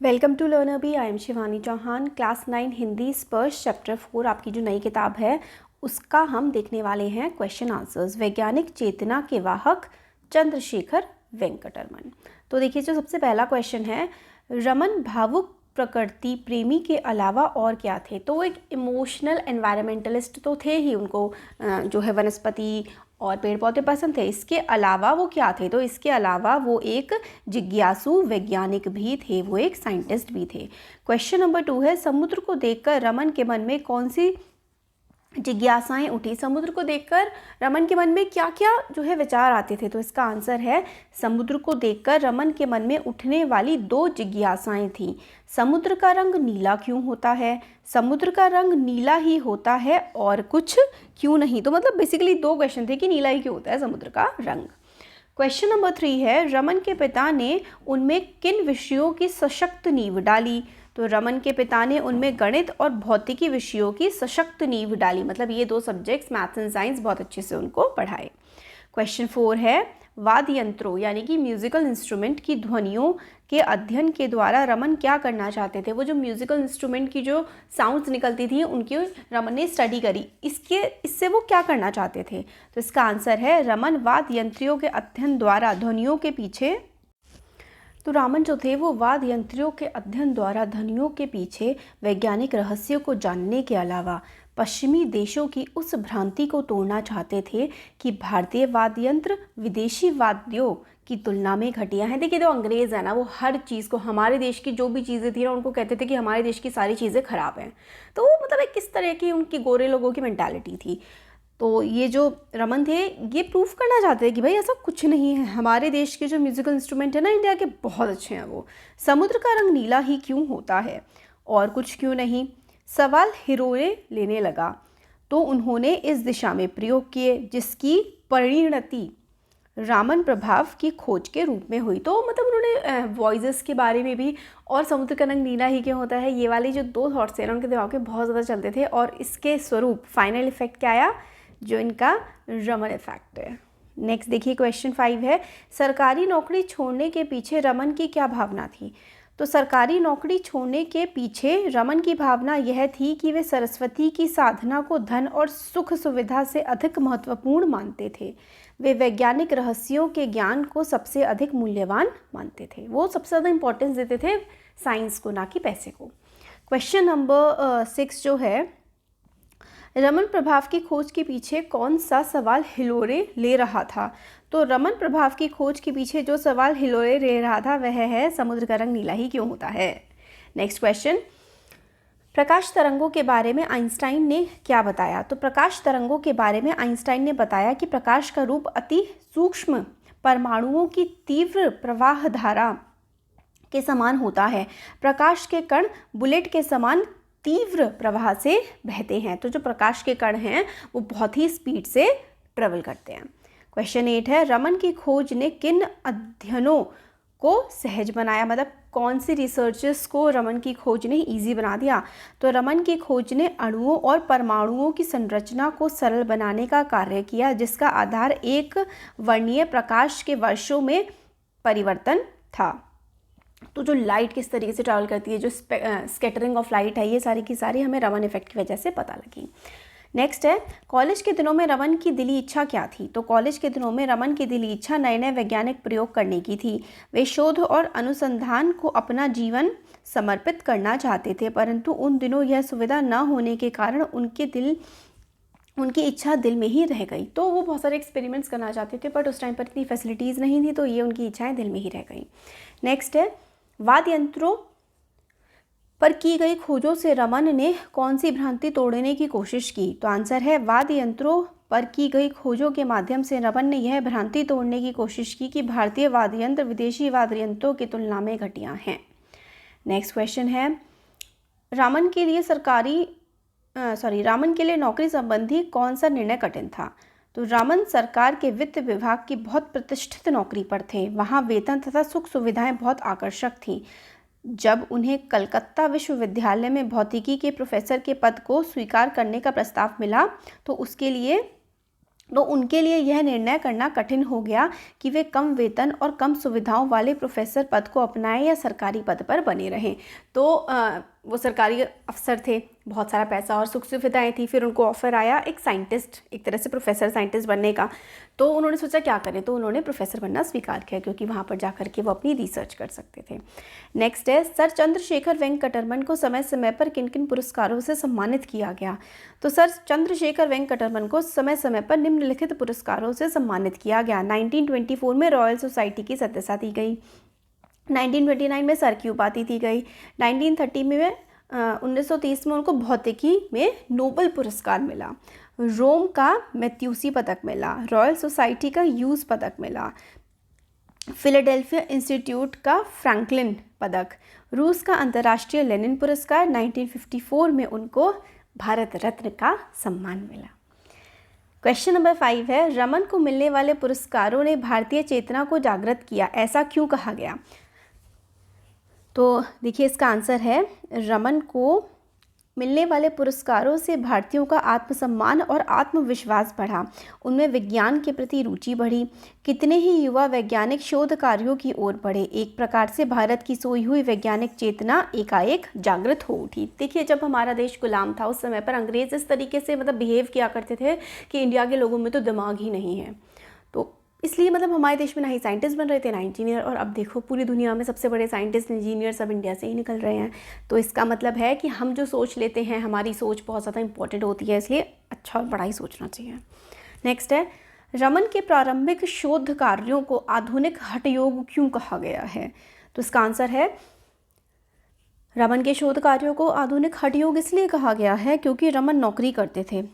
Welcome to learner B. I am Shivani Chauhan. Class 9 Hindi Sparsh chapter 4 आपकी जो नई किताब है उसका हम देखने वाले हैं क्वेश्चन आंसर्स। वैज्ञानिक चेतना के वाहक चंद्रशेखर वेंकटरमन। तो देखिए, जो सबसे पहला क्वेश्चन है, रमन भावुक प्रकृति प्रेमी के अलावा और क्या थे? तो वो एक इमोशनल एनवायरमेंटलिस्ट तो थे ही, उनको जो है वनस्पति और पेड़ पौधे पसंद थे। इसके अलावा वो क्या थे? तो इसके अलावा वो एक जिज्ञासु वैज्ञानिक भी थे, वो एक साइंटिस्ट भी थे। क्वेश्चन नंबर 2 है, समुद्र को देखकर रमन के मन में कौन सी जिज्ञासाएं उठी? समुद्र को देखकर रमन के मन में क्या क्या जो है विचार आते थे? तो इसका आंसर है, समुद्र को देखकर रमन के मन में उठने वाली 2 जिज्ञासाएं थी। समुद्र का रंग नीला क्यों होता है? समुद्र का रंग नीला ही होता है और कुछ क्यों नहीं? तो मतलब बेसिकली 2 क्वेश्चन थे कि नीला ही क्यों होता है समुद्र का रंग। क्वेश्चन नंबर 3 है, रमन के पिता ने उनमें किन विषयों की सशक्त नींव डाली? तो रमन के पिता ने उनमें गणित और भौतिकी विषयों की सशक्त नींव डाली, मतलब ये 2 सब्जेक्ट्स मैथ्स एंड साइंस बहुत अच्छे से उनको पढ़ाए। क्वेश्चन 4 है, वाद्य यंत्रों यानी कि म्यूजिकल इंस्ट्रूमेंट की ध्वनियों के अध्ययन के द्वारा रमन क्या करना चाहते थे? वो जो म्यूजिकल इंस्ट्रूमेंट की जो साउंड्स निकलती थी उनकी रमन ने स्टडी करी, इससे वो क्या करना चाहते थे? तो इसका आंसर है, रमन वाद्य यंत्रों के अध्ययन द्वारा ध्वनियों के पीछे तो रामन जो थे वो वाद्य यंत्रों के अध्ययन द्वारा ध्वनियों के पीछे वैज्ञानिक रहस्यों को जानने के अलावा पश्चिमी देशों की उस भ्रांति को तोड़ना चाहते थे कि भारतीय वाद्य यंत्र विदेशी वाद्यों की तुलना में घटिया हैं। देखिए, जो अंग्रेज़ है ना, वो हर चीज़ को, हमारे देश की जो भी चीज़ें थी ना, उनको कहते थे कि हमारे देश की सारी चीज़ें ख़राब हैं। तो वो मतलब एक किस तरह की उनकी गोरे लोगों की मेंटालिटी थी। तो ये जो रमन थे ये प्रूफ करना चाहते हैं कि भाई ऐसा कुछ नहीं है, हमारे देश के जो म्यूज़िकल इंस्ट्रूमेंट है ना इंडिया के, बहुत अच्छे हैं वो। समुद्र का रंग नीला ही क्यों होता है और कुछ क्यों नहीं? सवाल हिरोए लेने लगा तो उन्होंने इस दिशा में प्रयोग किए जिसकी परिणति रामन प्रभाव की खोज के रूप में हुई। तो मतलब उन्होंने वॉइसेस के बारे में भी, और समुद्र का रंग नीला ही क्यों होता है, ये वाली जो 2 थॉट्स हैं उनके दिमाग में बहुत ज़्यादा चलते थे, और इसके स्वरूप फाइनल इफेक्ट क्या आया? जो इनका रमन इफेक्ट है। नेक्स्ट देखिए, क्वेश्चन 5 है, सरकारी नौकरी छोड़ने के पीछे रमन की क्या भावना थी? तो सरकारी नौकरी छोड़ने के पीछे रमन की भावना यह थी कि वे सरस्वती की साधना को धन और सुख सुविधा से अधिक महत्वपूर्ण मानते थे। वे वैज्ञानिक रहस्यों के ज्ञान को सबसे अधिक मूल्यवान मानते थे। वो सबसे ज़्यादा इंपॉर्टेंस देते थे साइंस को, ना कि पैसे को। क्वेश्चन नंबर 6 जो है, रमन प्रभाव की खोज के पीछे कौन सा सवाल हिलोरे ले रहा था? तो रमन प्रभाव की खोज के पीछे जो सवाल हिलोरे ले रहा था वह है, समुद्र का रंग नीला ही क्यों होता है? नेक्स्ट क्वेश्चन, प्रकाश तरंगों के बारे में आइंस्टाइन ने क्या बताया? तो प्रकाश तरंगों के बारे में आइंस्टाइन ने बताया कि प्रकाश का रूप अति सूक्ष्म परमाणुओं की तीव्र प्रवाह धारा के समान होता है। प्रकाश के कण बुलेट के समान तीव्र प्रवाह से बहते हैं। तो जो प्रकाश के कण हैं वो बहुत ही स्पीड से ट्रेवल करते हैं। क्वेश्चन 8 है, रमन की खोज ने किन अध्ययनों को सहज बनाया? मतलब कौन सी रिसर्चेस को रमन की खोज ने इजी बना दिया? तो रमन की खोज ने अणुओं और परमाणुओं की संरचना को सरल बनाने का कार्य किया, जिसका आधार एक वर्णीय प्रकाश के वर्षों में परिवर्तन था। तो जो लाइट किस तरीके से ट्रैवल करती है, जो स्कैटरिंग ऑफ लाइट है, ये सारी की सारी हमें रमन इफेक्ट की वजह से पता लगी। नेक्स्ट है, कॉलेज के दिनों में रमन की दिली इच्छा क्या थी? तो कॉलेज के दिनों में रमन की दिली इच्छा नए नए वैज्ञानिक प्रयोग करने की थी। वे शोध और अनुसंधान को अपना जीवन समर्पित करना चाहते थे, परंतु उन दिनों यह सुविधा न होने के कारण उनकी इच्छा दिल में ही रह गई। तो वो बहुत सारे एक्सपेरिमेंट्स करना चाहते थे, बट उस टाइम पर इतनी फैसिलिटीज़ नहीं थी, तो ये उनकी इच्छाएं दिल में ही रह गई। नेक्स्ट है, वाद्य यंत्रों पर की गई खोजों से रमन ने कौन सी भ्रांति तोड़ने की कोशिश की? तो आंसर है, वाद्य यंत्रों पर की गई खोजों के माध्यम से रमन ने यह भ्रांति तोड़ने की कोशिश की कि भारतीय वाद्य यंत्र विदेशी वाद्य यंत्रों की तुलना में घटिया हैं। नेक्स्ट क्वेश्चन है, रामन के लिए नौकरी संबंधी कौन सा निर्णय कठिन था? तो रामन सरकार के वित्त विभाग की बहुत प्रतिष्ठित नौकरी पर थे। वहाँ वेतन तथा सुख सुविधाएं बहुत आकर्षक थीं। जब उन्हें कलकत्ता विश्वविद्यालय में भौतिकी के प्रोफेसर के पद को स्वीकार करने का प्रस्ताव मिला तो उसके लिए तो उनके लिए यह निर्णय करना कठिन हो गया कि वे कम वेतन और कम सुविधाओं वाले प्रोफेसर पद को अपनाएं या सरकारी पद पर बने रहें। तो वो सरकारी अफसर थे, बहुत सारा पैसा और सुख सुविधाएं थी, फिर उनको ऑफर आया एक साइंटिस्ट, एक तरह से प्रोफेसर साइंटिस्ट बनने का। तो उन्होंने सोचा क्या करें, तो उन्होंने प्रोफेसर बनना स्वीकार किया क्योंकि वहाँ पर जा कर के वो अपनी रिसर्च कर सकते थे। नेक्स्ट है, सर चंद्रशेखर वेंकटरमन को समय समय पर किन किन पुरस्कारों से सम्मानित किया गया। तो सर चंद्रशेखर वेंकटरमन को समय समय पर निम्नलिखित पुरस्कारों से सम्मानित किया गया। 1924 में रॉयल सोसाइटी की सदस्यता दी गई, 1929 में सर की उपाधि दी गई, 1930 में 1930 में उनको भौतिकी में नोबेल पुरस्कार मिला, रोम का मैथ्यूसी पदक मिला, रॉयल सोसाइटी का ह्यूज पदक मिला, फिलाडेल्फिया इंस्टीट्यूट का फ्रैंकलिन पदक, रूस का अंतर्राष्ट्रीय लेनिन पुरस्कार, 1954 में उनको भारत रत्न का सम्मान मिला। क्वेश्चन नंबर 5 है, रमन को मिलने वाले पुरस्कारों ने भारतीय चेतना को जागृत किया, ऐसा क्यों कहा गया। तो देखिए इसका आंसर है, रमन को मिलने वाले पुरस्कारों से भारतीयों का आत्मसम्मान और आत्मविश्वास बढ़ा, उनमें विज्ञान के प्रति रुचि बढ़ी, कितने ही युवा वैज्ञानिक शोध कार्यों की ओर बढ़े, एक प्रकार से भारत की सोई हुई वैज्ञानिक चेतना एकाएक जागृत हो उठी। देखिए जब हमारा देश गुलाम था उस समय पर अंग्रेज इस तरीके से बिहेव किया करते थे कि इंडिया के लोगों में तो दिमाग ही नहीं है, तो इसलिए हमारे देश में ना ही साइंटिस्ट बन रहे थे ना इंजीनियर, और अब देखो पूरी दुनिया में सबसे बड़े साइंटिस्ट इंजीनियर सब इंडिया से ही निकल रहे हैं। तो इसका मतलब है कि हम जो सोच लेते हैं, हमारी सोच बहुत ज़्यादा इंपॉर्टेंट होती है, इसलिए अच्छा और बड़ा ही सोचना चाहिए। नेक्स्ट है, रमन के प्रारंभिक शोध कार्यों को आधुनिक हठयोग क्यों कहा गया है। तो इसका आंसर है, रमन के शोध कार्यों को आधुनिक हठयोग इसलिए कहा गया है क्योंकि रमन नौकरी करते थे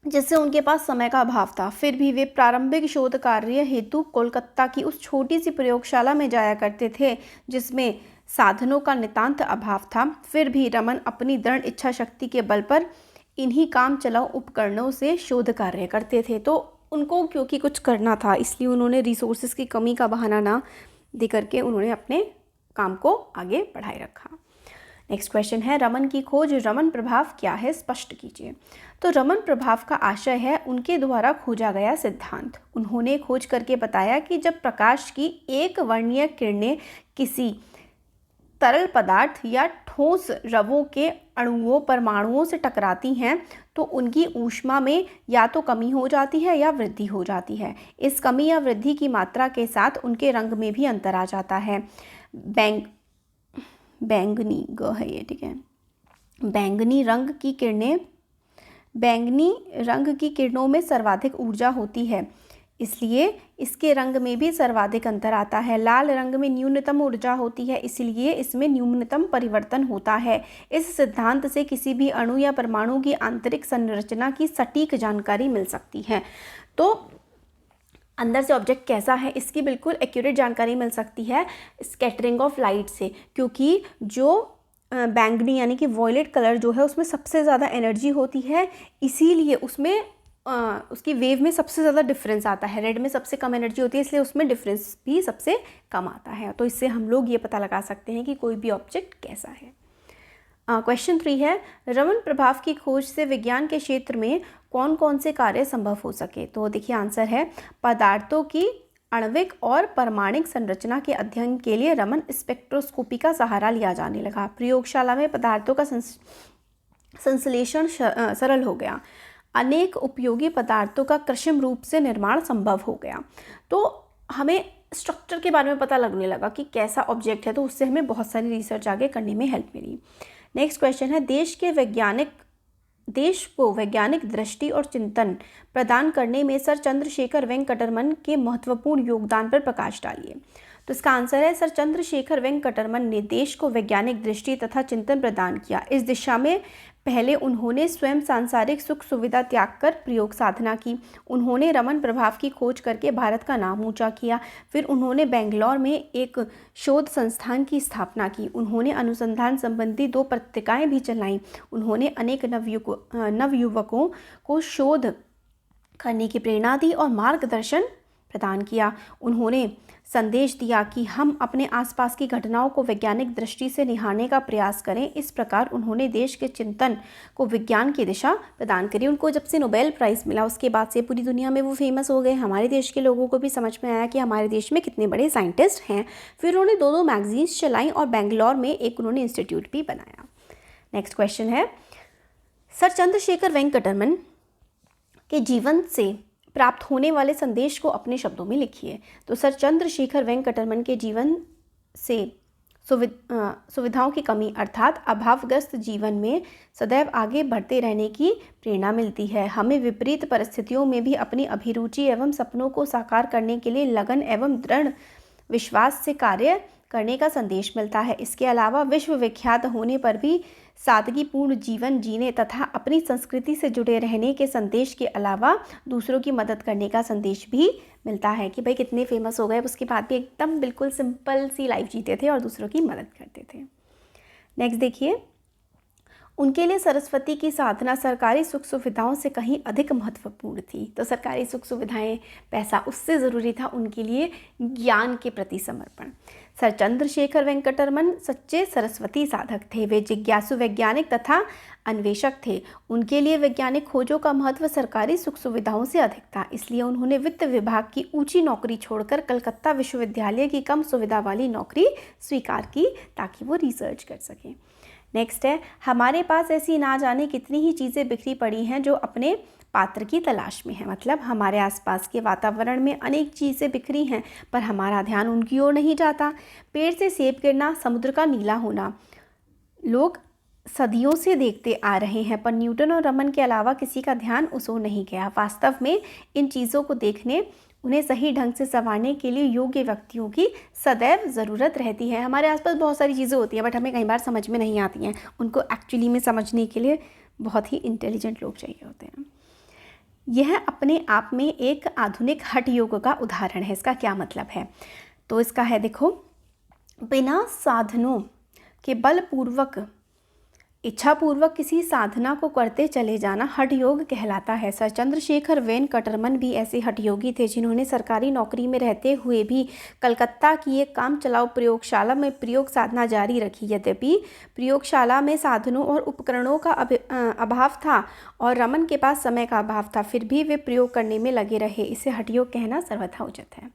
जिससे उनके पास समय का अभाव था। फिर भी वे प्रारंभिक शोध कार्य हेतु कोलकाता की उस छोटी सी प्रयोगशाला में जाया करते थे जिसमें साधनों का नितांत अभाव था। फिर भी रमन अपनी दृढ़ इच्छा शक्ति के बल पर इन्हीं काम चलाऊ उपकरणों से शोध कार्य करते थे। तो उनको क्योंकि कुछ करना था इसलिए उन्होंने रिसोर्सेज की कमी का बहाना ना दे करके उन्होंने अपने काम को आगे बढ़ाए रखा। नेक्स्ट क्वेश्चन है, रमन की खोज रमन प्रभाव क्या है, स्पष्ट कीजिए। तो रमन प्रभाव का आशय है उनके द्वारा खोजा गया सिद्धांत। उन्होंने खोज करके बताया कि जब प्रकाश की एक वर्णीय किरणें किसी तरल पदार्थ या ठोस रवों के अणुओं परमाणुओं से टकराती हैं तो उनकी ऊष्मा में या तो कमी हो जाती है या वृद्धि हो जाती है। इस कमी या वृद्धि की मात्रा के साथ उनके रंग में भी अंतर आ जाता है। बैंगनी ग है ये, ठीक है। बैंगनी रंग की किरणों में सर्वाधिक ऊर्जा होती है, इसलिए इसके रंग में भी सर्वाधिक अंतर आता है। लाल रंग में न्यूनतम ऊर्जा होती है, इसलिए इसमें न्यूनतम परिवर्तन होता है। इस सिद्धांत से किसी भी अणु या परमाणु की आंतरिक संरचना की सटीक जानकारी मिल सकती है। तो अंदर से ऑब्जेक्ट कैसा है इसकी बिल्कुल एक्यूरेट जानकारी मिल सकती है स्कैटरिंग ऑफ लाइट से, क्योंकि जो बैंगनी यानी कि वॉयलेट कलर जो है उसमें सबसे ज़्यादा एनर्जी होती है, इसीलिए उसमें उसकी वेव में सबसे ज़्यादा डिफरेंस आता है। रेड में सबसे कम एनर्जी होती है इसलिए उसमें डिफरेंस भी सबसे कम आता है। तो इससे हम लोग ये पता लगा सकते हैं कि कोई भी ऑब्जेक्ट कैसा है। क्वेश्चन 3 है, रमन प्रभाव की खोज से विज्ञान के क्षेत्र में कौन कौन से कार्य संभव हो सके। तो देखिए आंसर है, पदार्थों की आणविक और परमाणिक संरचना के अध्ययन के लिए रमन स्पेक्ट्रोस्कोपी का सहारा लिया जाने लगा। प्रयोगशाला में पदार्थों का संश्लेषण सरल हो गया। अनेक उपयोगी पदार्थों का कृत्रिम रूप से निर्माण संभव हो गया। तो हमें स्ट्रक्चर के बारे में पता लगने लगा कि कैसा ऑब्जेक्ट है, तो उससे हमें बहुत सारी रिसर्च आगे करने में हेल्प मिली। नेक्स्ट क्वेश्चन है, देश को वैज्ञानिक दृष्टि और चिंतन प्रदान करने में सर चंद्रशेखर वेंकटरमन के महत्वपूर्ण योगदान पर प्रकाश डालिए। तो इसका आंसर है, सर चंद्रशेखर वेंकटरमन ने देश को वैज्ञानिक दृष्टि तथा चिंतन प्रदान किया। इस दिशा में पहले उन्होंने स्वयं सांसारिक सुख सुविधा त्याग कर प्रयोग साधना की। उन्होंने रमन प्रभाव की खोज करके भारत का नाम ऊंचा किया। फिर उन्होंने बेंगलोर में एक शोध संस्थान की स्थापना की। उन्होंने अनुसंधान संबंधी 2 पत्रिकाएं भी चलाईं। उन्होंने अनेक नवयुवकों को शोध करने की प्रेरणा दी और मार्गदर्शन प्रदान किया। उन्होंने संदेश दिया कि हम अपने आसपास की घटनाओं को वैज्ञानिक दृष्टि से निहारने का प्रयास करें। इस प्रकार उन्होंने देश के चिंतन को विज्ञान की दिशा प्रदान करी। उनको जब से नोबेल प्राइज़ मिला उसके बाद से पूरी दुनिया में वो फेमस हो गए। हमारे देश के लोगों को भी समझ में आया कि हमारे देश में कितने बड़े साइंटिस्ट हैं। फिर उन्होंने 2 मैगजीन्स चलाई और बेंगलोर में एक उन्होंने इंस्टीट्यूट भी बनाया। नेक्स्ट क्वेश्चन है, सर चंद्रशेखर वेंकटरमन के जीवन से प्राप्त होने वाले संदेश को अपने शब्दों में लिखिए। तो सर चंद्रशेखर वेंकटरमन के जीवन से सुविधाओं की कमी अर्थात अभावग्रस्त जीवन में सदैव आगे बढ़ते रहने की प्रेरणा मिलती है। हमें विपरीत परिस्थितियों में भी अपनी अभिरुचि एवं सपनों को साकार करने के लिए लगन एवं दृढ़ विश्वास से कार्य करने का संदेश मिलता है। इसके अलावा विश्व विख्यात होने पर भी सादगीपूर्ण जीवन जीने तथा अपनी संस्कृति से जुड़े रहने के संदेश के अलावा दूसरों की मदद करने का संदेश भी मिलता है कि भाई कितने फेमस हो गए, उसके बाद भी एकदम बिल्कुल सिंपल सी लाइफ जीते थे और दूसरों की मदद करते थे। नेक्स्ट देखिए, उनके लिए सरस्वती की साधना सरकारी सुख सुविधाओं से कहीं अधिक महत्वपूर्ण थी। तो सरकारी सुख सुविधाएं, पैसा उससे ज़रूरी था उनके लिए ज्ञान के प्रति समर्पण। सर चंद्रशेखर वेंकटरमन सच्चे सरस्वती साधक थे। वे जिज्ञासु वैज्ञानिक तथा अन्वेषक थे। उनके लिए वैज्ञानिक खोजों का महत्व सरकारी सुख सुविधाओं से अधिक था। इसलिए उन्होंने वित्त विभाग की ऊंची नौकरी छोड़कर कलकत्ता विश्वविद्यालय की कम सुविधा वाली नौकरी स्वीकार की ताकि वो रिसर्च कर सकें। नेक्स्ट है, हमारे पास ऐसी ना जाने कितनी ही चीज़ें बिखरी पड़ी हैं जो अपने पात्र की तलाश में है। मतलब हमारे आसपास के वातावरण में अनेक चीज़ें बिखरी हैं पर हमारा ध्यान उनकी ओर नहीं जाता। पेड़ से सेब गिरना, समुद्र का नीला होना लोग सदियों से देखते आ रहे हैं पर न्यूटन और रमन के अलावा किसी का ध्यान उस ओर नहीं गया। वास्तव में इन चीज़ों को देखने, उन्हें सही ढंग से संवारने के लिए योग्य व्यक्तियों की सदैव ज़रूरत रहती है। हमारे आसपास बहुत सारी चीज़ें होती हैं बट हमें कई बार समझ में नहीं आती हैं। उनको एक्चुअली में समझने के लिए बहुत ही इंटेलिजेंट लोग चाहिए होते हैं। यह अपने आप में एक आधुनिक हठ योग का उदाहरण है। इसका क्या मतलब है? तो इसका है, देखो, बिना साधनों के बलपूर्वक इच्छापूर्वक किसी साधना को करते चले जाना हठ योग कहलाता है। सर चंद्रशेखर वेंकटरमन भी ऐसे हठ योगी थे जिन्होंने सरकारी नौकरी में रहते हुए भी कलकत्ता की एक काम चलाओ प्रयोगशाला में प्रयोग साधना जारी रखी। यद्यपि प्रयोगशाला में साधनों और उपकरणों का अभाव था और रमन के पास समय का अभाव था, फिर भी वे प्रयोग करने में लगे रहे। इसे हठ योग कहना सर्वथा उचित है।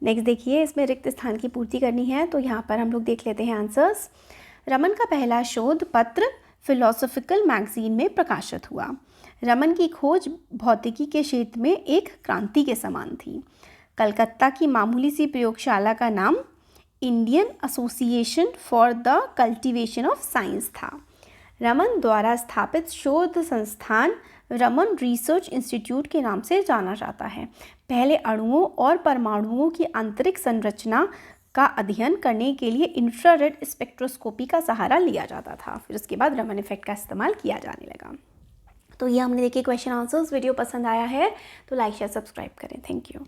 नेक्स्ट देखिए, इसमें रिक्त स्थान की पूर्ति करनी है तो यहाँ पर हम लोग देख लेते हैं आंसर्स। रमन का पहला शोध पत्र फिलोसॉफिकल मैगजीन में प्रकाशित हुआ। रमन की खोज भौतिकी के क्षेत्र में एक क्रांति के समान थी। कलकत्ता की मामूली सी प्रयोगशाला का नाम Indian association for the cultivation of science था। रमन द्वारा स्थापित शोध संस्थान रमन रिसर्च इंस्टीट्यूट के नाम से जाना जाता है। पहले अणुओं और परमाणुओं की आंतरिक संरचना का अध्ययन करने के लिए इंफ्रारेड स्पेक्ट्रोस्कोपी का सहारा लिया जाता था। फिर उसके बाद रमन इफेक्ट का इस्तेमाल किया जाने लगा। तो ये हमने देखे क्वेश्चन आंसर्स। वीडियो पसंद आया है तो लाइक शेयर सब्सक्राइब करें। Thank you.